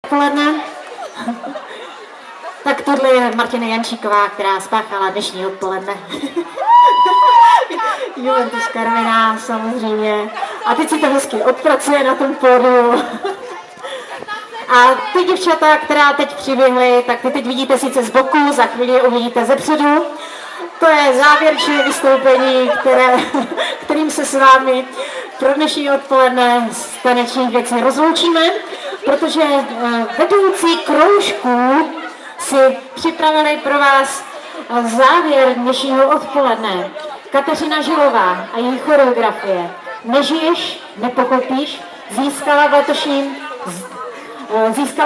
Odpoledne. Tak tohle je Martina Jančíková, která spáchala dnešní odpoledne. Juventus Karviná samozřejmě. A teď si to hezky odpracuje na tom pódiu. A ty děvčata, která teď přiběhly, tak ty teď vidíte sice z boku, za chvíli je uvidíte ze předu. To je závěrečné vystoupení, kterým se s vámi pro dnešní odpoledne z tanečních věcí rozloučíme, protože vedoucí kroužků si připravili pro vás závěr dnešního odpoledne. Kateřina Žilová a její choreografie Nežiješ, nepochopíš získala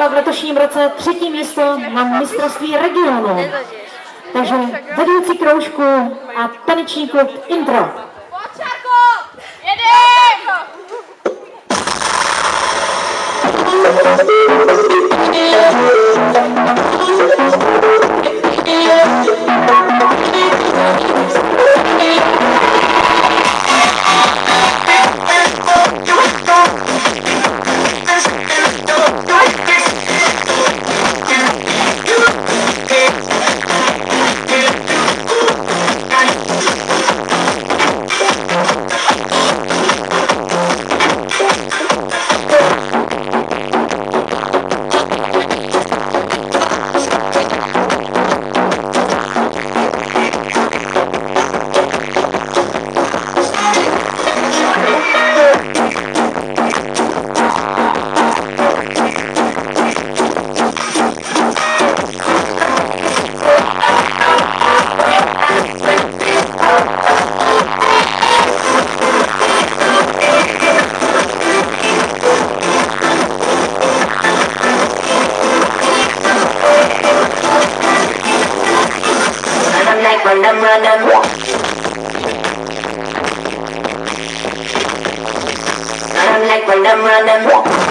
v letošním roce 3. místo na mistrovství regionu. Takže vedoucí kroužku a taneční klub Intro. I'm like when I'm running.